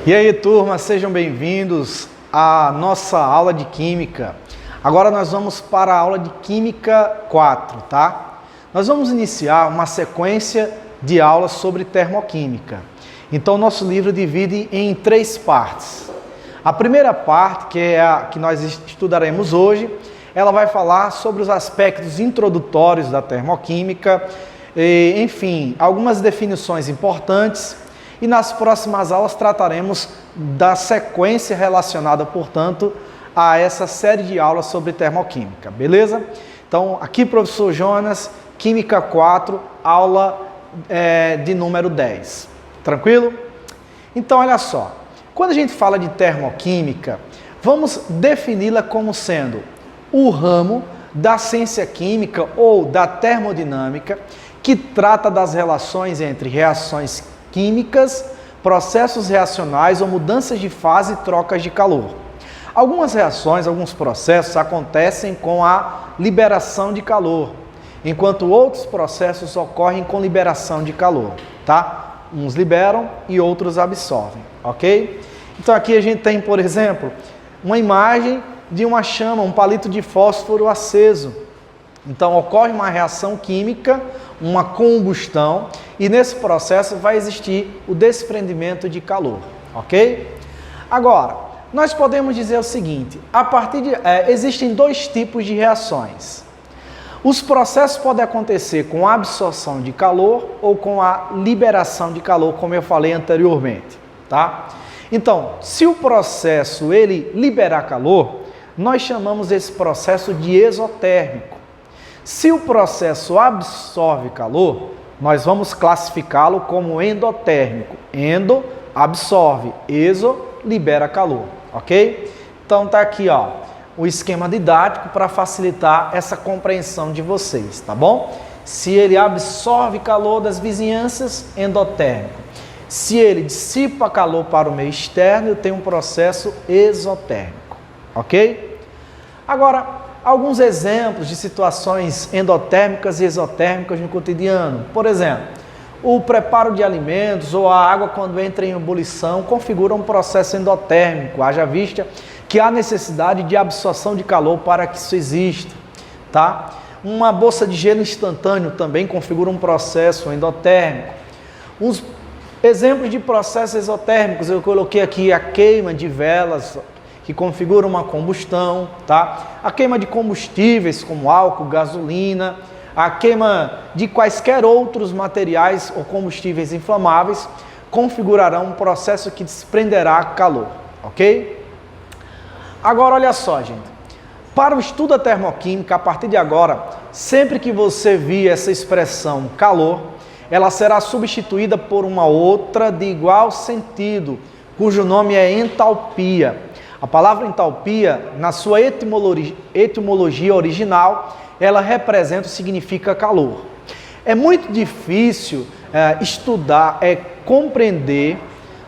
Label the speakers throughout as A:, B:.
A: E aí, turma, sejam bem-vindos à nossa aula de Química. Agora nós vamos para a aula de Química 4, tá? Nós vamos iniciar uma sequência de aulas sobre termoquímica. Então, nosso livro divide em 3 partes. A primeira parte, que é a que nós estudaremos hoje, ela vai falar sobre os aspectos introdutórios da termoquímica, enfim, algumas definições importantes. E nas próximas aulas trataremos da sequência relacionada, portanto, a essa série de aulas sobre termoquímica, beleza? Então, aqui, professor Jonas, Química 4, aula de número 10. Tranquilo? Então, olha só. Quando a gente fala de termoquímica, vamos defini-la como sendo o ramo da ciência química ou da termodinâmica que trata das relações entre reações químicas, processos reacionais ou mudanças de fase e trocas de calor. Algumas reações, alguns processos acontecem com a liberação de calor, enquanto outros processos ocorrem com liberação de calor, tá? Uns liberam e outros absorvem, ok? Então aqui a gente tem, por exemplo, uma imagem de uma chama, um palito de fósforo aceso. Então ocorre uma reação química, uma combustão, e nesse processo vai existir o desprendimento de calor, ok? Agora, nós podemos dizer o seguinte, existem 2 tipos de reações. Os processos podem acontecer com a absorção de calor ou com a liberação de calor, como eu falei anteriormente, tá? Então, se o processo ele liberar calor, nós chamamos esse processo de exotérmico. Se o processo absorve calor, nós vamos classificá-lo como endotérmico. Endo, absorve, exo, libera calor, ok? Então tá aqui, ó, o esquema didático para facilitar essa compreensão de vocês, tá bom? Se ele absorve calor das vizinhanças, endotérmico. Se ele dissipa calor para o meio externo, eu tenho um processo exotérmico, ok? Agora, alguns exemplos de situações endotérmicas e exotérmicas no cotidiano. Por exemplo, o preparo de alimentos ou a água quando entra em ebulição configura um processo endotérmico, haja vista que há necessidade de absorção de calor para que isso exista, tá? Uma bolsa de gelo instantâneo também configura um processo endotérmico. Uns exemplos de processos exotérmicos, eu coloquei aqui a queima de velas, que configura uma combustão, tá? A queima de combustíveis como álcool, gasolina, a queima de quaisquer outros materiais ou combustíveis inflamáveis configurarão um processo que desprenderá calor, ok? Agora, olha só, gente. Para o estudo da termoquímica, a partir de agora, sempre que você vir essa expressão calor, ela será substituída por uma outra de igual sentido, cujo nome é entalpia. A palavra entalpia, na sua etimologia original, ela representa ou significa calor. É muito difícil estudar, compreender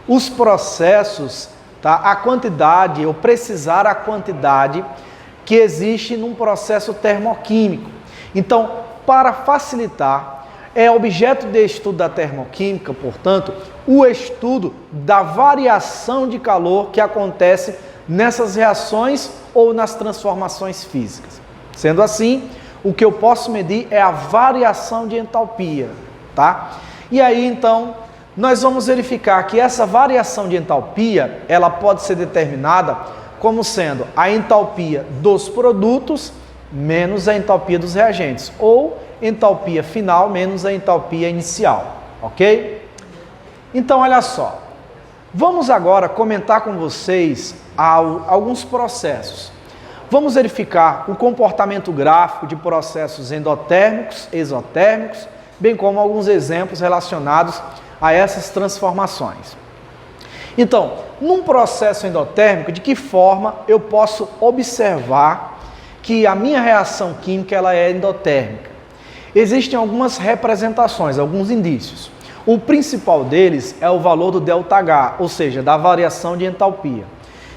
A: os processos, tá? A quantidade, ou precisar a quantidade que existe num processo termoquímico. Então, para facilitar, é objeto de estudo da termoquímica, portanto, o estudo da variação de calor que acontece nessas reações ou nas transformações físicas. Sendo assim, o que eu posso medir é a variação de entalpia, tá? E aí, então, nós vamos verificar que essa variação de entalpia, ela pode ser determinada como sendo a entalpia dos produtos menos a entalpia dos reagentes, ou entalpia final menos a entalpia inicial, ok? Então, olha só. Vamos agora comentar com vocês alguns processos. Vamos verificar o comportamento gráfico de processos endotérmicos, exotérmicos, bem como alguns exemplos relacionados a essas transformações. Então, num processo endotérmico, de que forma eu posso observar que a minha reação química ela é endotérmica? Existem algumas representações, alguns indícios. O principal deles é o valor do ΔH, ou seja, da variação de entalpia.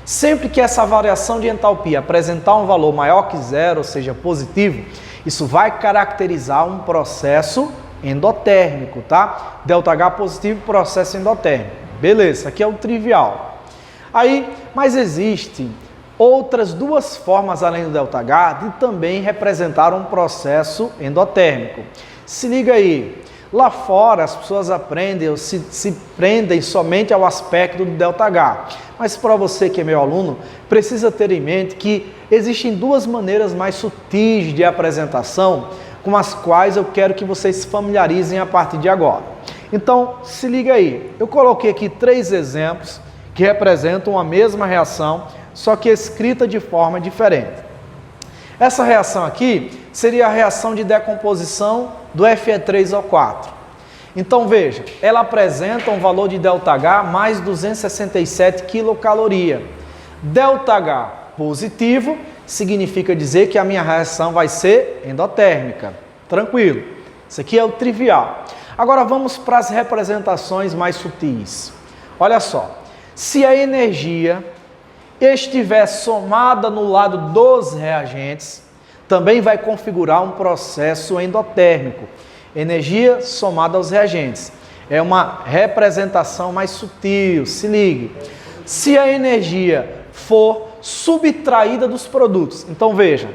A: Sempre que essa variação de entalpia apresentar um valor maior que 0, ou seja, positivo, isso vai caracterizar um processo endotérmico, tá? ΔH positivo, processo endotérmico. Beleza, aqui é o trivial. Aí, mas existem outras duas formas além do ΔH de também representar um processo endotérmico. Se liga aí, lá fora as pessoas aprendem ou se prendem somente ao aspecto do ΔH, mas para você que é meu aluno, precisa ter em mente que existem duas maneiras mais sutis de apresentação com as quais eu quero que vocês se familiarizem a partir de agora. Então, se liga aí, eu coloquei aqui 3 exemplos que representam a mesma reação, só que escrita de forma diferente. Essa reação aqui seria a reação de decomposição do Fe3O4. Então veja, ela apresenta um valor de ΔH mais 267 quilocaloria. ΔH positivo significa dizer que a minha reação vai ser endotérmica. Tranquilo, isso aqui é o trivial. Agora vamos para as representações mais sutis. Olha só, se a energia estiver somada no lado dos reagentes, também vai configurar um processo endotérmico. Energia somada aos reagentes. É uma representação mais sutil, se ligue. Se a energia for subtraída dos produtos, então veja,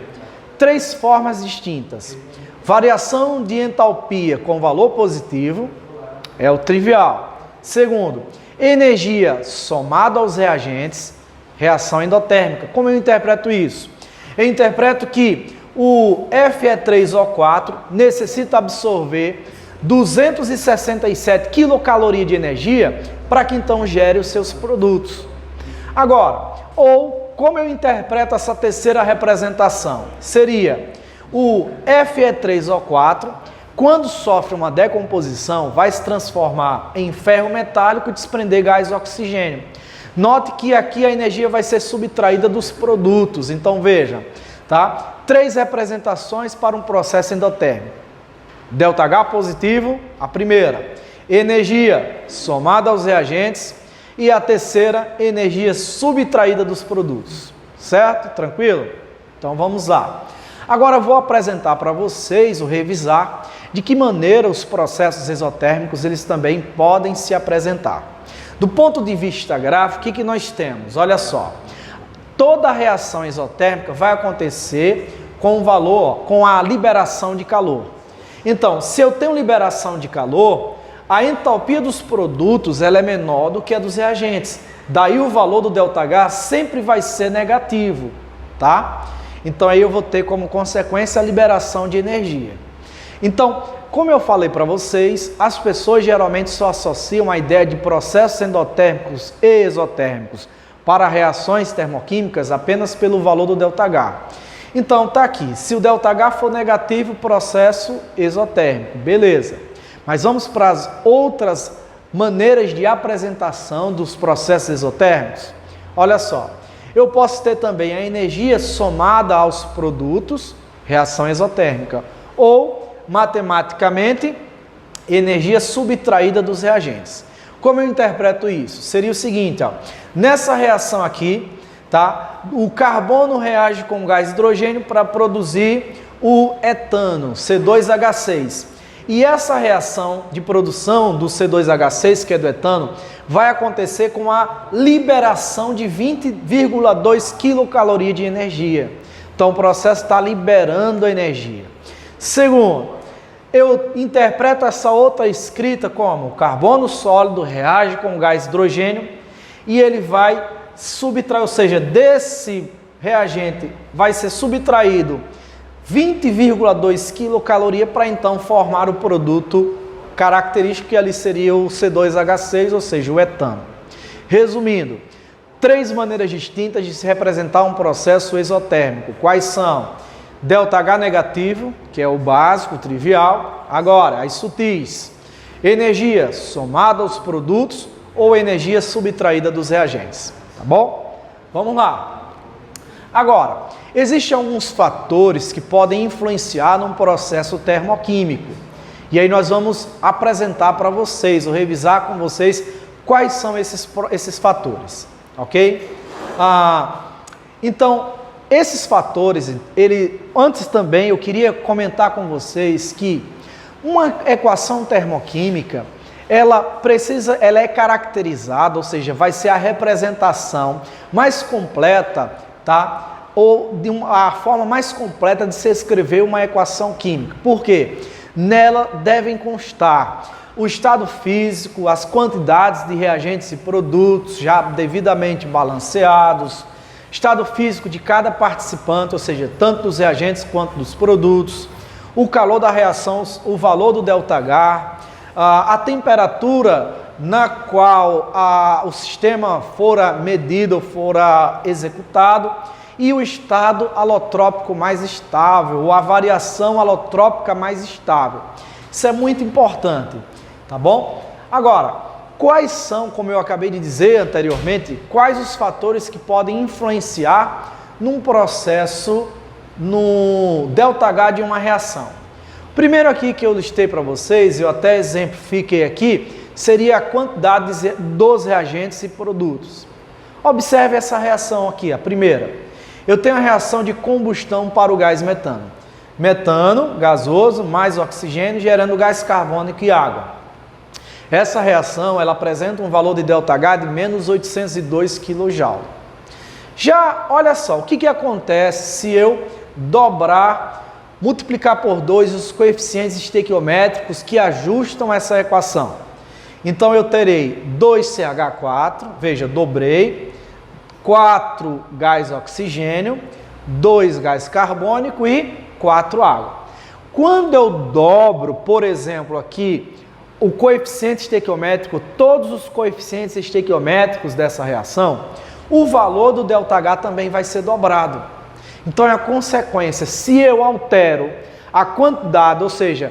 A: 3 formas distintas. Variação de entalpia com valor positivo, é o trivial. Segundo, energia somada aos reagentes, reação endotérmica. Como eu interpreto isso? Eu interpreto que o Fe3O4 necessita absorver 267 quilocalorias de energia para que então gere os seus produtos. Agora, ou como eu interpreto essa terceira representação? Seria o Fe3O4, quando sofre uma decomposição, vai se transformar em ferro metálico e desprender gás oxigênio. Note que aqui a energia vai ser subtraída dos produtos. Então veja, tá? 3 representações para um processo endotérmico. ΔH positivo, a primeira. Energia somada aos reagentes. E a terceira, energia subtraída dos produtos. Certo? Tranquilo? Então vamos lá. Agora vou apresentar para vocês, ou revisar, de que maneira os processos exotérmicos eles também podem se apresentar. Do ponto de vista gráfico, o que nós temos? Olha só, toda reação exotérmica vai acontecer com o valor, com a liberação de calor. Então, se eu tenho liberação de calor, a entalpia dos produtos ela é menor do que a dos reagentes. Daí o valor do ΔH sempre vai ser negativo, tá? Então aí eu vou ter como consequência a liberação de energia. Então, como eu falei para vocês, as pessoas geralmente só associam a ideia de processos endotérmicos e exotérmicos para reações termoquímicas apenas pelo valor do ΔH. Então tá aqui, se o ΔH for negativo, processo exotérmico, beleza. Mas vamos para as outras maneiras de apresentação dos processos exotérmicos. Olha só, eu posso ter também a energia somada aos produtos, reação exotérmica, ou, matematicamente, energia subtraída dos reagentes. Como eu interpreto isso? Seria o seguinte, ó, nessa reação aqui, tá, o carbono reage com o gás hidrogênio para produzir o etano, C2H6. E essa reação de produção do C2H6, que é do etano, vai acontecer com a liberação de 20,2 quilocalorias de energia. Então o processo está liberando energia. Segundo, eu interpreto essa outra escrita como o carbono sólido reage com o gás hidrogênio e ele vai subtrair, ou seja, desse reagente vai ser subtraído 20,2 quilocalorias para então formar o produto característico que ali seria o C2H6, ou seja, o etano. Resumindo, 3 maneiras distintas de se representar um processo exotérmico. Quais são? ΔH negativo, que é o básico, o trivial. Agora, as sutis. Energia somada aos produtos ou energia subtraída dos reagentes. Tá bom? Vamos lá. Agora, existem alguns fatores que podem influenciar num processo termoquímico. E aí nós vamos apresentar para vocês, ou revisar com vocês, quais são esses fatores. Ok? Então, esses fatores, antes também eu queria comentar com vocês que uma equação termoquímica, ela é caracterizada, ou seja, vai ser a representação mais completa, tá? Ou a forma mais completa de se escrever uma equação química. Por quê? Nela devem constar o estado físico, as quantidades de reagentes e produtos já devidamente balanceados, estado físico de cada participante, ou seja, tanto dos reagentes quanto dos produtos, o calor da reação, o valor do ΔH, a temperatura na qual o sistema fora medido ou fora executado e o estado alotrópico mais estável, ou a variação alotrópica mais estável. Isso é muito importante, tá bom? Agora, quais são, como eu acabei de dizer anteriormente, quais os fatores que podem influenciar num processo, no ΔH de uma reação? Primeiro aqui que eu listei para vocês, eu até exemplifiquei aqui, seria a quantidade dos reagentes e produtos. Observe essa reação aqui, a primeira. Eu tenho a reação de combustão para o gás metano. Metano, gasoso, mais oxigênio, gerando gás carbônico e água. Essa reação, ela apresenta um valor de ΔH de menos 802 kJ. Já, olha só, o que acontece se eu multiplicar por 2 os coeficientes estequiométricos que ajustam essa equação? Então, eu terei 2CH4, veja, dobrei, 4 gás oxigênio, 2 gás carbônico e 4 água. Quando eu dobro, por exemplo, aqui, o coeficiente estequiométrico, todos os coeficientes estequiométricos dessa reação, o valor do ΔH também vai ser dobrado. Então, é a consequência, se eu altero a quantidade, ou seja,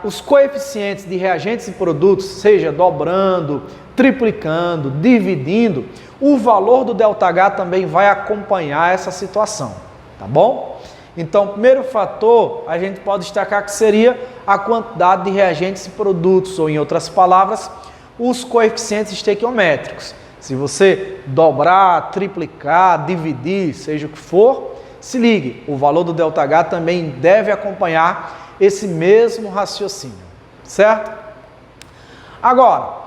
A: os coeficientes de reagentes e produtos, seja dobrando, triplicando, dividindo, o valor do ΔH também vai acompanhar essa situação, tá bom? Então, o primeiro fator, a gente pode destacar que seria a quantidade de reagentes e produtos, ou em outras palavras, os coeficientes estequiométricos. Se você dobrar, triplicar, dividir, seja o que for, se ligue, o valor do ΔH também deve acompanhar esse mesmo raciocínio, certo? Agora,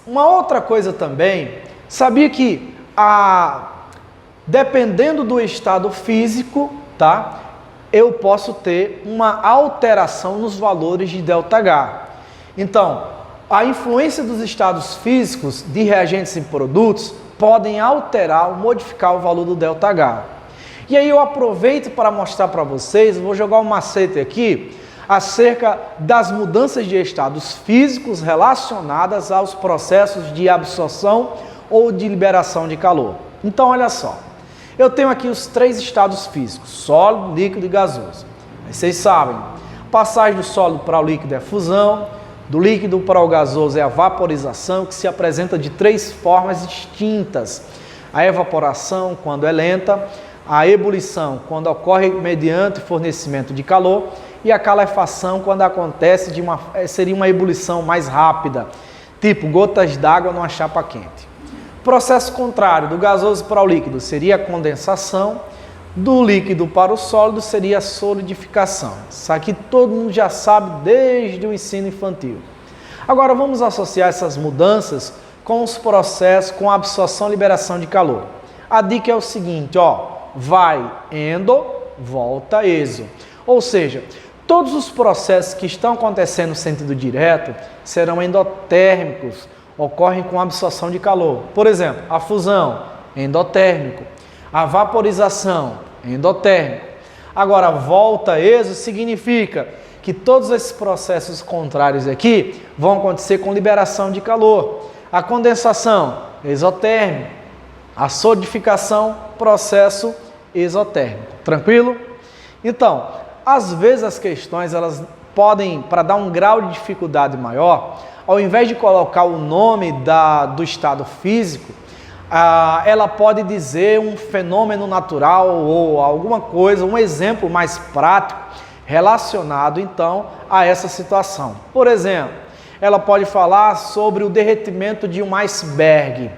A: uma outra coisa também, sabia que dependendo do estado físico, tá? Eu posso ter uma alteração nos valores de ΔH. Então, a influência dos estados físicos de reagentes e produtos podem alterar ou modificar o valor do ΔH. E aí eu aproveito para mostrar para vocês, vou jogar um macete aqui, acerca das mudanças de estados físicos relacionadas aos processos de absorção ou de liberação de calor. Então, olha só, eu tenho aqui os 3 estados físicos, sólido, líquido e gasoso. Vocês sabem, passagem do sólido para o líquido é a fusão, do líquido para o gasoso é a vaporização, que se apresenta de 3 formas distintas. A evaporação, quando é lenta, a ebulição, quando ocorre mediante fornecimento de calor, e a calefação, quando acontece seria uma ebulição mais rápida, tipo gotas d'água numa chapa quente. Processo contrário, do gasoso para o líquido, seria a condensação, do líquido para o sólido seria a solidificação. Isso aqui todo mundo já sabe desde o ensino infantil. Agora vamos associar essas mudanças com os processos, com a absorção e liberação de calor. A dica é o seguinte, vai endo, volta exo. Ou seja, todos os processos que estão acontecendo no sentido direto serão endotérmicos, ocorrem com absorção de calor. Por exemplo, a fusão, endotérmico. A vaporização, endotérmico. Agora, volta exo significa que todos esses processos contrários aqui vão acontecer com liberação de calor. A condensação, exotérmico. A solidificação, processo exotérmico. Tranquilo? Então, às vezes as questões, elas podem, para dar um grau de dificuldade maior, ao invés de colocar o nome do estado físico, ela pode dizer um fenômeno natural ou alguma coisa, um exemplo mais prático relacionado então a essa situação. Por exemplo, ela pode falar sobre o derretimento de um iceberg.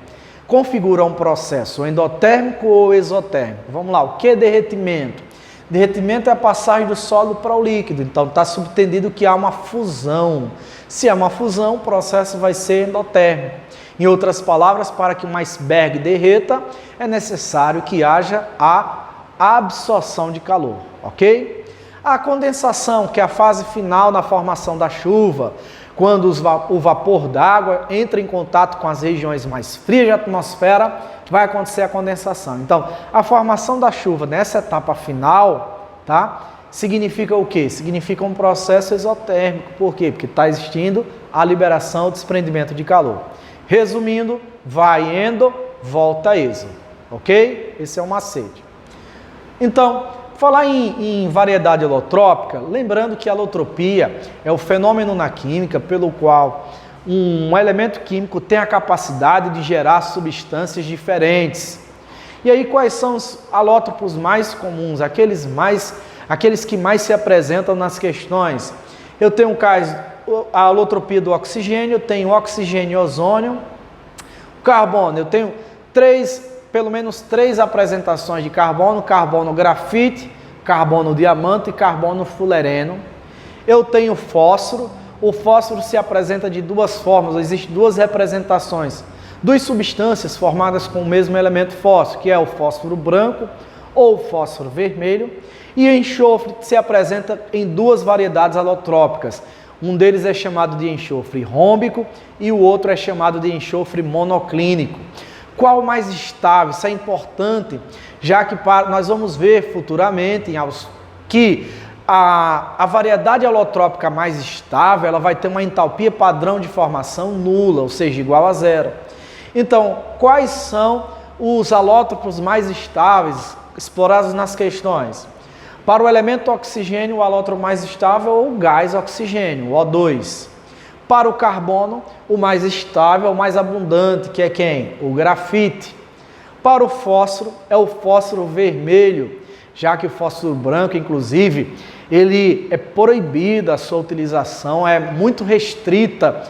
A: Configura um processo endotérmico ou exotérmico. Vamos lá, o que é derretimento? Derretimento é a passagem do sólido para o líquido, então está subtendido que há uma fusão. Se há uma fusão, o processo vai ser endotérmico. Em outras palavras, para que um iceberg derreta, é necessário que haja a absorção de calor, ok? A condensação, que é a fase final na formação da chuva, quando o vapor d'água entra em contato com as regiões mais frias da atmosfera, vai acontecer a condensação. Então, a formação da chuva nessa etapa final, tá? Significa o quê? Significa um processo exotérmico. Por quê? Porque está existindo a liberação, o desprendimento de calor. Resumindo, vai endo, volta exo, ok? Esse é o macete. Então, falar em variedade alotrópica, lembrando que a alotropia é o fenômeno na química pelo qual um elemento químico tem a capacidade de gerar substâncias diferentes. E aí, quais são os alótropos mais comuns, aqueles que mais se apresentam nas questões? Eu tenho um caso, a alotropia do oxigênio, eu tenho oxigênio e ozônio. O carbono, eu tenho pelo menos três apresentações de carbono: carbono grafite, carbono diamante e carbono fulereno. Eu tenho fósforo. O fósforo se apresenta de duas formas, existem duas representações, duas substâncias formadas com o mesmo elemento fósforo, que é o fósforo branco ou o fósforo vermelho, e o enxofre se apresenta em duas variedades alotrópicas. Um deles é chamado de enxofre rômbico e o outro é chamado de enxofre monoclínico. Qual mais estável? Isso é importante, já que nós vamos ver futuramente que a variedade alotrópica mais estável, ela vai ter uma entalpia padrão de formação nula, ou seja, igual a zero. Então, quais são os alótropos mais estáveis explorados nas questões? Para o elemento oxigênio, o alótropo mais estável é o gás oxigênio, o O2. Para o carbono, o mais estável, o mais abundante, que é quem? O grafite. Para o fósforo, é o fósforo vermelho, já que o fósforo branco, inclusive, ele é proibido a sua utilização, é muito restrita.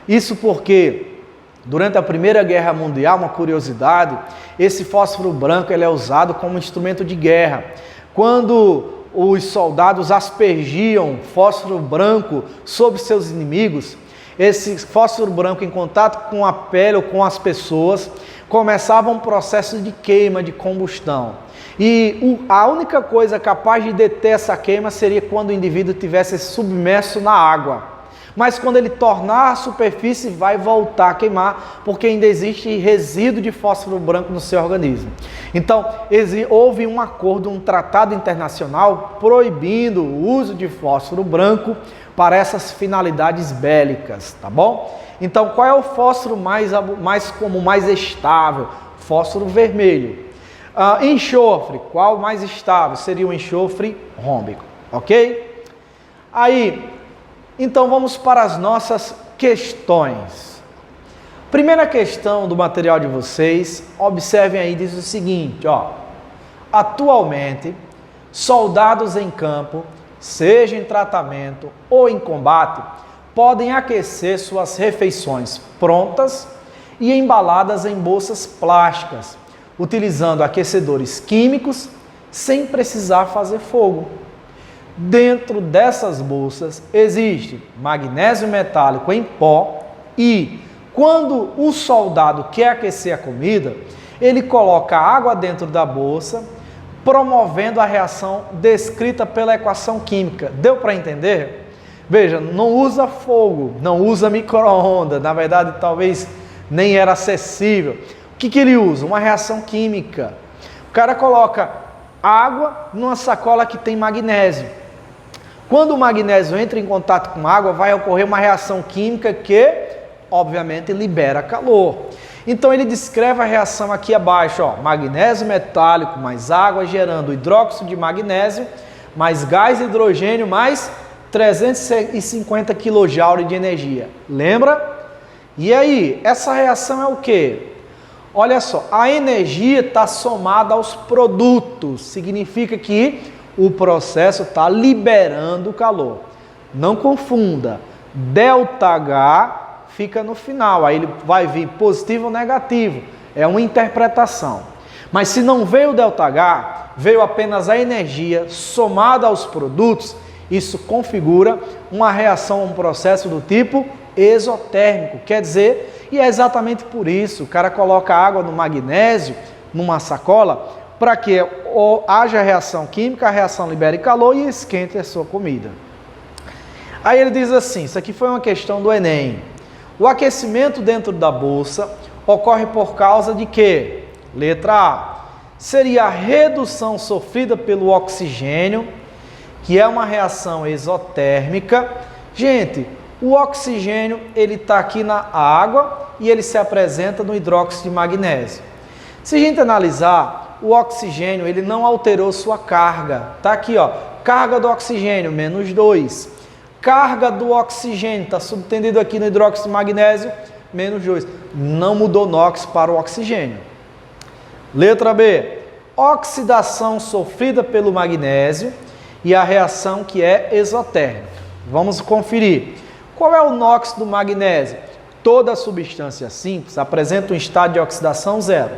A: Isso porque, durante a Primeira Guerra Mundial, uma curiosidade, esse fósforo branco ele é usado como instrumento de guerra. Quando os soldados aspergiam fósforo branco sobre seus inimigos, esse fósforo branco em contato com a pele ou com as pessoas, começava um processo de queima, de combustão. E a única coisa capaz de deter essa queima seria quando o indivíduo estivesse submerso na água. Mas quando ele tornar a superfície, vai voltar a queimar, porque ainda existe resíduo de fósforo branco no seu organismo. Então, houve um acordo, um tratado internacional proibindo o uso de fósforo branco para essas finalidades bélicas, tá bom? Então, qual é o fósforo mais comum, mais estável? Fósforo vermelho. Enxofre, qual mais estável? Seria o enxofre rômbico, ok? Aí, então vamos para as nossas questões. Primeira questão do material de vocês, observem aí, diz o seguinte, ó. Atualmente, soldados em campo, seja em tratamento ou em combate, podem aquecer suas refeições prontas e embaladas em bolsas plásticas, utilizando aquecedores químicos sem precisar fazer fogo. Dentro dessas bolsas existe magnésio metálico em pó e, quando o soldado quer aquecer a comida, ele coloca água dentro da bolsa, promovendo a reação descrita pela equação química. Deu para entender? Veja, não usa fogo, não usa micro-ondas, na verdade talvez nem era acessível. O que ele usa? Uma reação química. O cara coloca água numa sacola que tem magnésio. Quando o magnésio entra em contato com a água, vai ocorrer uma reação química que, obviamente, libera calor. Então ele descreve a reação aqui abaixo, ó, magnésio metálico mais água gerando hidróxido de magnésio, mais gás hidrogênio, mais 350 kJ de energia. Lembra? E aí, essa reação é o quê? Olha só, a energia está somada aos produtos, significa que o processo está liberando calor. Não confunda, ΔH fica no final, aí ele vai vir positivo ou negativo, é uma interpretação. Mas se não veio o ΔH, veio apenas a energia somada aos produtos, isso configura uma reação, um processo do tipo exotérmico. Quer dizer, e é exatamente por isso, o cara coloca água no magnésio, numa sacola, para que haja reação química, a reação libere calor e esquente a sua comida. Aí ele diz assim, isso aqui foi uma questão do Enem. O aquecimento dentro da bolsa ocorre por causa de quê? Letra A. Seria a redução sofrida pelo oxigênio, que é uma reação exotérmica. Gente, o oxigênio ele está aqui na água e ele se apresenta no hidróxido de magnésio. Se a gente analisar, o oxigênio ele não alterou sua carga. Está aqui, ó, carga do oxigênio, menos 2. Carga do oxigênio, está subtendido aqui no hidróxido de magnésio, menos 2. Não mudou NOx para o oxigênio. Letra B. Oxidação sofrida pelo magnésio e a reação que é exotérmica. Vamos conferir. Qual é o NOx do magnésio? Toda substância simples apresenta um estado de oxidação zero.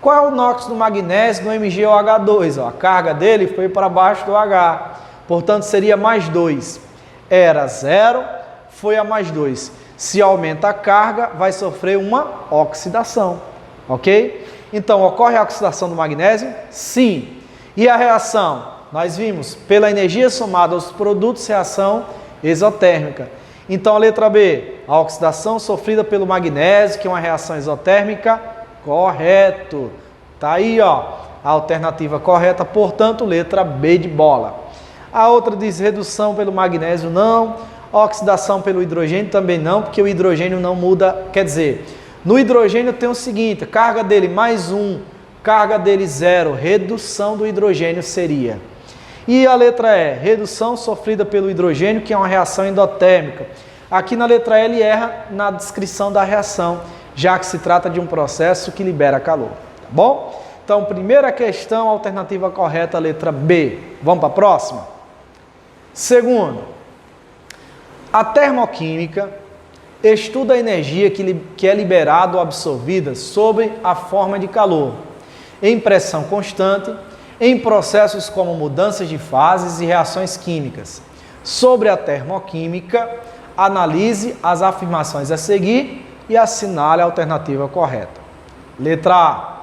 A: Qual é o NOx do magnésio no MgOH2? A carga dele foi para baixo do H, portanto seria mais 2. Era 0, foi a mais 2. Se aumenta a carga, vai sofrer uma oxidação, ok? Então, ocorre a oxidação do magnésio? Sim. E a reação? Nós vimos, pela energia somada aos produtos, reação exotérmica. Então, a letra B, a oxidação sofrida pelo magnésio, que é uma reação exotérmica, correto. Tá aí, ó, a alternativa correta, portanto, letra B de bola. A outra diz redução pelo magnésio, não. Oxidação pelo hidrogênio também não, porque o hidrogênio não muda, quer dizer, no hidrogênio tem o seguinte, carga dele mais 1, carga dele 0, redução do hidrogênio seria. E a letra E, redução sofrida pelo hidrogênio, que é uma reação endotérmica. Aqui na letra E ele erra na descrição da reação, já que se trata de um processo que libera calor, tá bom? Então, primeira questão, alternativa correta, letra B. Vamos para a próxima? Segundo, a termoquímica estuda a energia que é liberada ou absorvida sob a forma de calor, em pressão constante, em processos como mudanças de fases e reações químicas. Sobre a termoquímica, analise as afirmações a seguir e assinale a alternativa correta. Letra A.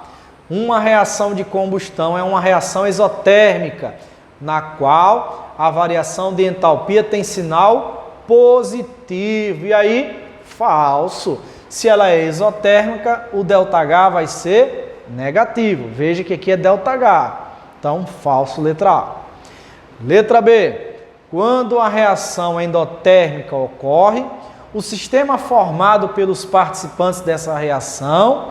A: Uma reação de combustão é uma reação exotérmica, na qual a variação de entalpia tem sinal positivo. E aí, falso. Se ela é exotérmica, o ΔH vai ser negativo. Veja que aqui é ΔH. Então, falso, letra A. Letra B. Quando a reação endotérmica ocorre, o sistema formado pelos participantes dessa reação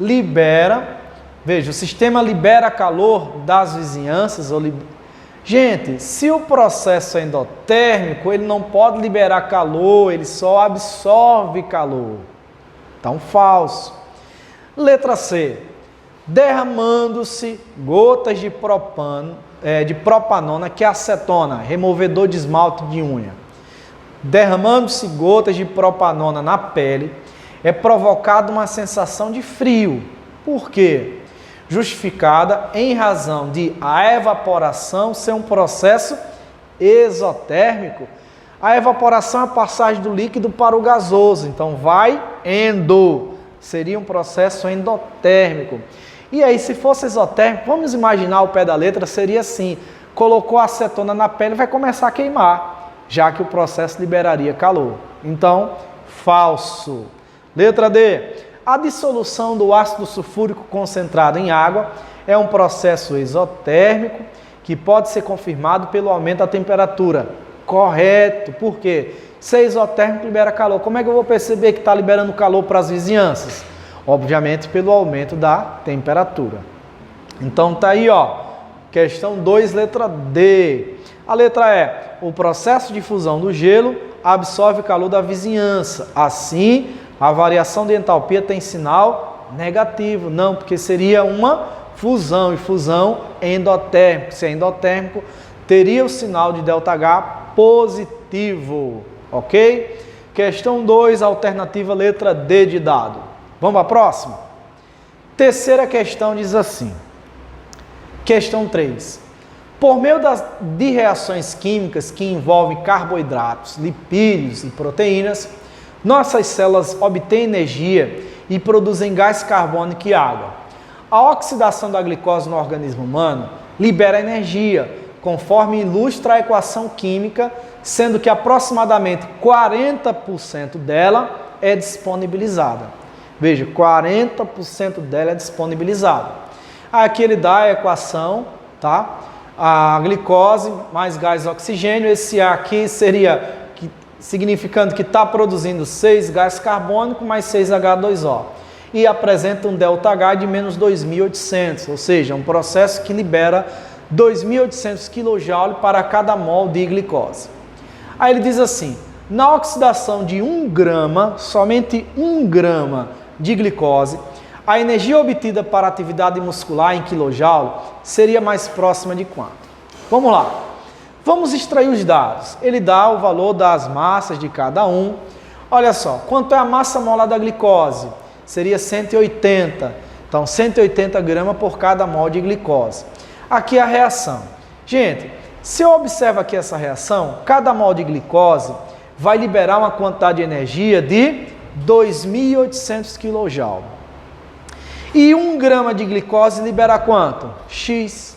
A: libera, veja, o sistema libera calor das vizinhanças. Gente, se o processo é endotérmico, ele não pode liberar calor, ele só absorve calor. Então, falso. Letra C. Derramando-se gotas de propanona, que é acetona, removedor de esmalte de unha. Derramando-se gotas de propanona na pele, é provocada uma sensação de frio. Por quê? Justificada em razão de a evaporação ser um processo exotérmico. A evaporação é a passagem do líquido para o gasoso, então vai seria um processo endotérmico. E aí, se fosse exotérmico, vamos imaginar o pé da letra, seria assim, colocou a acetona na pele, vai começar a queimar, já que o processo liberaria calor. Então, falso. Letra D. A dissolução do ácido sulfúrico concentrado em água é um processo exotérmico que pode ser confirmado pelo aumento da temperatura. Correto. Por quê? Se é exotérmico, libera calor. Como é que eu vou perceber que está liberando calor para as vizinhanças? Obviamente pelo aumento da temperatura. Então tá aí, ó, questão 2, letra D. A letra E, o processo de fusão do gelo absorve calor da vizinhança. Assim, a variação de entalpia tem sinal negativo. Não, porque seria uma fusão, e fusão endotérmica. Se é endotérmico, teria o sinal de ΔH positivo, ok? Questão 2, alternativa letra D de dado. Vamos para a próxima? Terceira questão diz assim, questão 3. Por meio de reações químicas que envolvem carboidratos, lipídios e proteínas, nossas células obtêm energia e produzem gás carbônico e água. A oxidação da glicose no organismo humano libera energia, conforme ilustra a equação química, sendo que aproximadamente 40% dela é disponibilizada. Veja, 40% dela é disponibilizada. Aqui ele dá a equação, tá? A glicose mais gás oxigênio, esse A aqui seria significando que está produzindo 6 gás carbônico mais 6 H2O. E apresenta um ΔH de menos 2.800, ou seja, um processo que libera 2.800 kJ para cada mol de glicose. Aí ele diz assim, na oxidação de 1 grama, somente 1 grama de glicose, a energia obtida para a atividade muscular em kJ seria mais próxima de quanto? Vamos lá. Vamos extrair os dados. Ele dá o valor das massas de cada um. Olha só, quanto é a massa molar da glicose? Seria 180. Então, 180 gramas por cada mol de glicose. Aqui a reação. Gente, se eu observo aqui essa reação, cada mol de glicose vai liberar uma quantidade de energia de 2.800 kJ. E 1 grama de glicose libera quanto? X.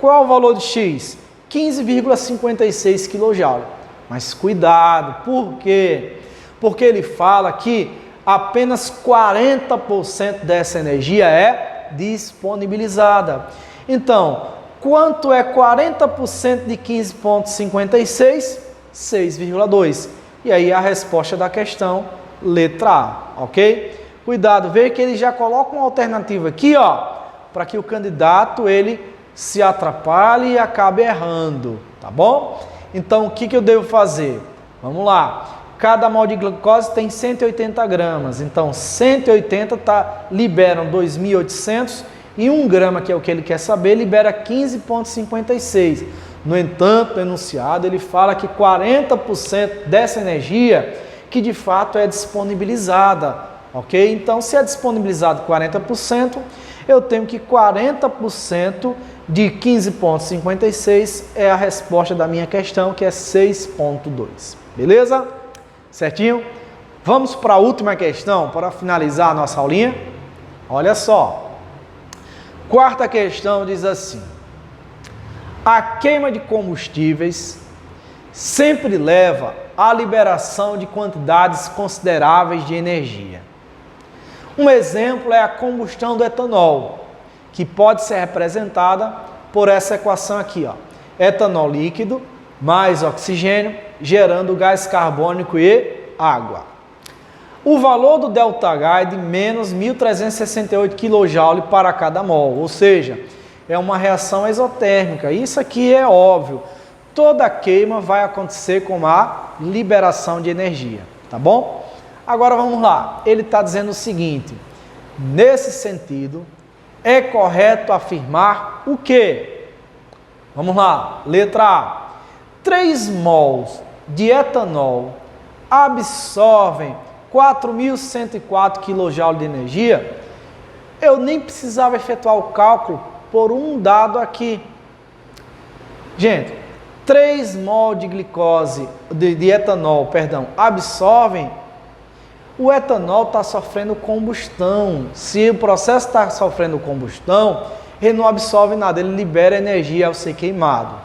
A: Qual é o valor de X? 15,56 kJ. Mas cuidado, por quê? Porque ele fala que apenas 40% dessa energia é disponibilizada. Então, quanto é 40% de 15,56? 6,2. E aí a resposta da questão, letra A, ok? Cuidado, veja que ele já coloca uma alternativa aqui, ó, para que o candidato ele se atrapalhe e acabe errando, tá bom? Então, o que eu devo fazer? Vamos lá. Cada mol de glicose tem 180 gramas, então 180 liberam 2.800 e 1 grama, que é o que ele quer saber, libera 15,56. No entanto, no enunciado, ele fala que 40% dessa energia que de fato é disponibilizada, ok? Então, se é disponibilizado 40%, eu tenho que 40% de 15,56 é a resposta da minha questão, que é 6,2. Beleza? Certinho? Vamos para a última questão, para finalizar a nossa aulinha. Olha só. Quarta questão diz assim: a queima de combustíveis sempre leva à liberação de quantidades consideráveis de energia. Um exemplo é a combustão do etanol, que pode ser representada por essa equação aqui, ó. Etanol líquido mais oxigênio, gerando gás carbônico e água. O valor do ΔH é de menos 1.368 kJ para cada mol, ou seja, é uma reação exotérmica. Isso aqui é óbvio. Toda queima vai acontecer com a liberação de energia, tá bom? Agora vamos lá. Ele está dizendo o seguinte: nesse sentido, é correto afirmar o quê? Vamos lá. Letra A. 3 mols de etanol absorvem 4.104 kJ de energia. Eu nem precisava efetuar o cálculo por um dado aqui. Gente, 3 mol de glicose, de etanol, absorvem. O etanol está sofrendo combustão. Se o processo está sofrendo combustão, ele não absorve nada, ele libera energia ao ser queimado,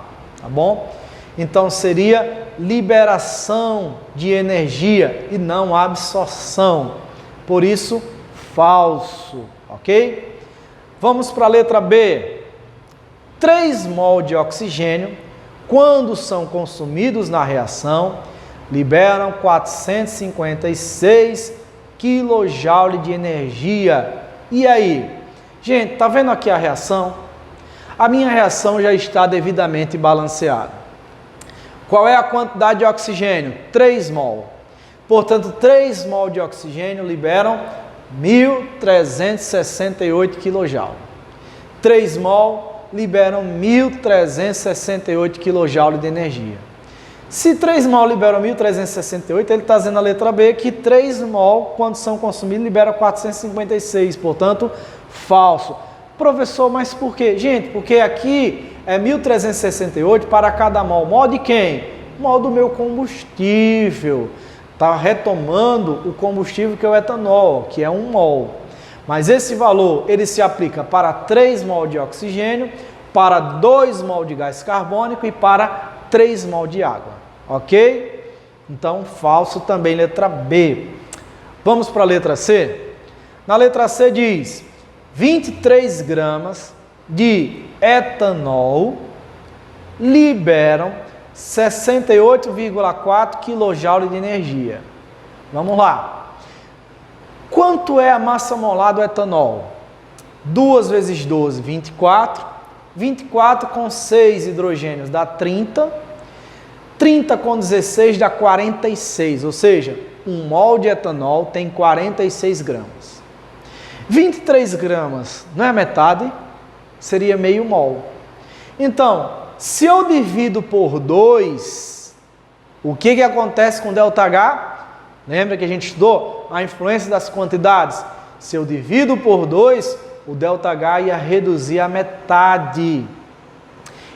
A: tá bom? Então seria liberação de energia e não absorção. Por isso, falso, ok? Vamos para a letra B. 3 mol de oxigênio, quando são consumidos na reação, liberam 456 kJ de energia. E aí? Gente, tá vendo aqui a reação? A minha reação já está devidamente balanceada. Qual é a quantidade de oxigênio? 3 mol. Portanto, 3 mol de oxigênio liberam 1.368 kJ. 3 mol liberam 1.368 kJ de energia. Se 3 mol liberam 1.368, ele está dizendo na letra B que 3 mol, quando são consumidos, liberam 456. Portanto, Falso. Professor, mas por quê? Gente, porque aqui é 1.368 para cada mol. Mol de quem? Mol do meu combustível. Está retomando o combustível que é o etanol, que é 1 mol. Mas esse valor, ele se aplica para 3 mol de oxigênio, para 2 mol de gás carbônico e para 3 mol de água. Ok? Então, falso também, letra B. Vamos para a letra C? Na letra C diz 23 gramas de etanol liberam 68,4 kJ de energia. Vamos lá. Quanto é a massa molar do etanol? 2 vezes 12, 24. 24 com 6 hidrogênios dá 30. 30 com 16 dá 46, ou seja, 1 mol de etanol tem 46 gramas. 23 gramas não é metade? Seria meio mol. Então, se eu divido por 2, o que acontece com ΔH? Lembra que a gente estudou a influência das quantidades? Se eu divido por 2, o ΔH ia reduzir a metade.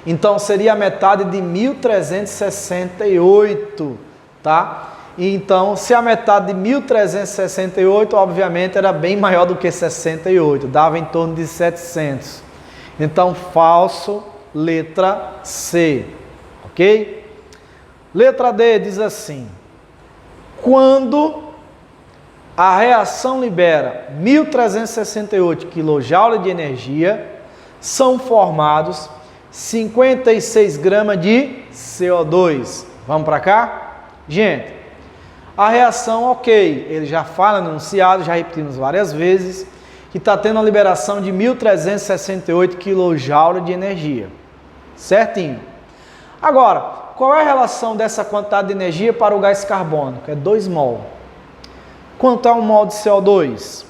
A: Então, seria a metade de 1.368, tá? Então, se a metade de 1.368, obviamente, era bem maior do que 68, dava em torno de 700. Então, falso, letra C, ok? Letra D diz assim, quando a reação libera 1.368 kJ de energia, são formados 56 gramas de CO2. Vamos para cá? Gente, a reação, ok, ele já fala no enunciado, já repetimos várias vezes, que está tendo a liberação de 1.368 kJ de energia. Certinho. Agora, qual é a relação dessa quantidade de energia para o gás carbônico? É 2 mol. Quanto é 1 mol de CO2?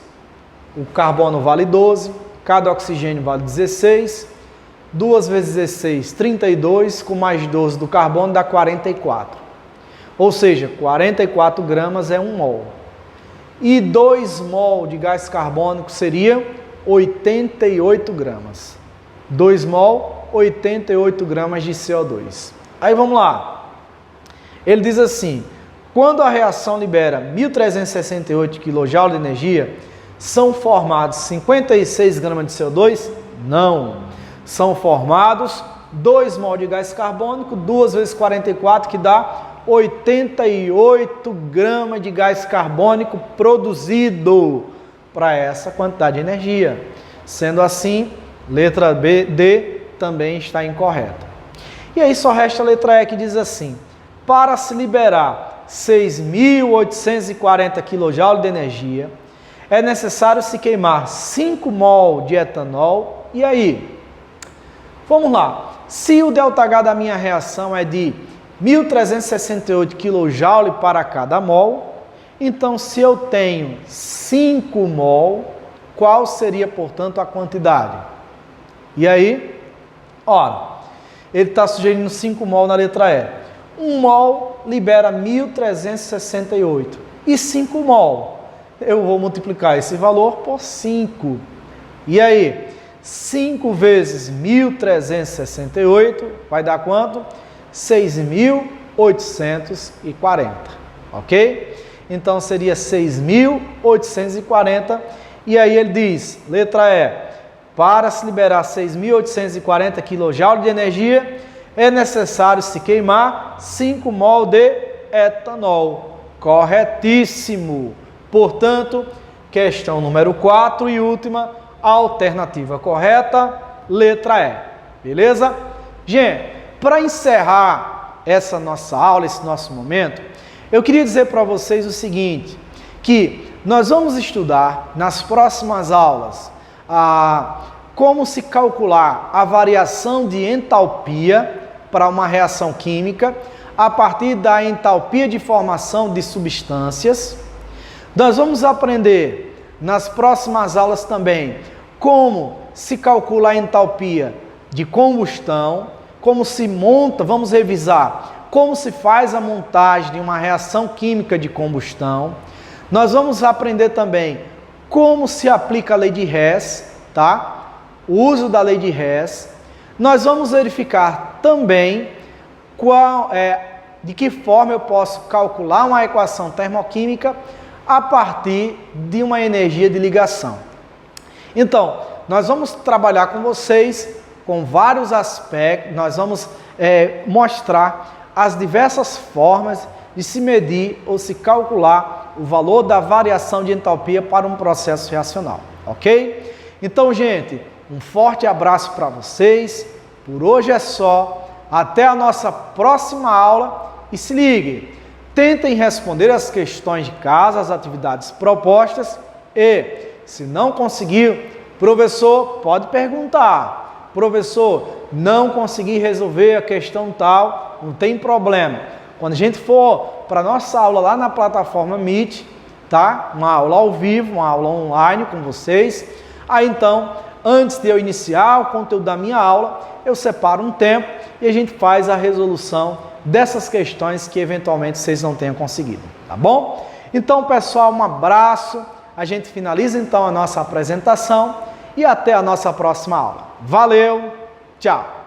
A: O carbono vale 12, cada oxigênio vale 16, 2 vezes 16, 32, com mais 12 do carbono dá 44. Ou seja, 44 gramas é 1 mol. E 2 mol de gás carbônico seria 88 gramas. 2 mol, 88 gramas de CO2. Aí vamos lá. Ele diz assim, quando a reação libera 1.368 kJ de energia, são formados 56 gramas de CO2? Não. São formados 2 mol de gás carbônico, 2 vezes 44, que dá 88 gramas de gás carbônico produzido para essa quantidade de energia. Sendo assim, letra D também está incorreta. E aí só resta a letra E, que diz assim, para se liberar 6.840 kJ de energia, é necessário se queimar 5 mol de etanol. E aí? Vamos lá. Se o ΔH da minha reação é de 1.368 kJ para cada mol, então se eu tenho 5 mol, qual seria, portanto, a quantidade? E aí? Ora, ele está sugerindo 5 mol na letra E. 1 mol libera 1.368. E 5 mol? Eu vou multiplicar esse valor por 5. E aí? 5 vezes 1.368 vai dar quanto? 6.840, ok? Então seria 6.840, e aí ele diz, letra E, para se liberar 6.840 kJ de energia, é necessário se queimar 5 mol de etanol. Corretíssimo. Portanto, questão número 4 e última, alternativa correta, letra E. Beleza? Gente, para encerrar essa nossa aula, esse nosso momento, eu queria dizer para vocês o seguinte, que nós vamos estudar nas próximas aulas como se calcular a variação de entalpia para uma reação química a partir da entalpia de formação de substâncias. Nós vamos aprender nas próximas aulas também como se calcula a entalpia de combustão, como se monta, vamos revisar, como se faz a montagem de uma reação química de combustão. Nós vamos aprender também como se aplica a lei de Hess tá? O uso da lei de Hess. Nós vamos verificar também de que forma eu posso calcular uma equação termoquímica a partir de uma energia de ligação. Então, nós vamos trabalhar com vocês com vários aspectos, nós vamos mostrar as diversas formas de se medir ou se calcular o valor da variação de entalpia para um processo reacional, ok? Então, gente, um forte abraço para vocês, por hoje é só, até a nossa próxima aula e se liguem, tentem responder as questões de casa, as atividades propostas e, se não conseguir, professor, pode perguntar, professor, não consegui resolver a questão tal, não tem problema. Quando a gente for para a nossa aula lá na plataforma Meet, tá? Uma aula ao vivo, uma aula online com vocês, aí então, antes de eu iniciar o conteúdo da minha aula, eu separo um tempo e a gente faz a resolução dessas questões que eventualmente vocês não tenham conseguido, tá bom? Então, pessoal, um abraço. A gente finaliza então a nossa apresentação e até a nossa próxima aula. Valeu, tchau!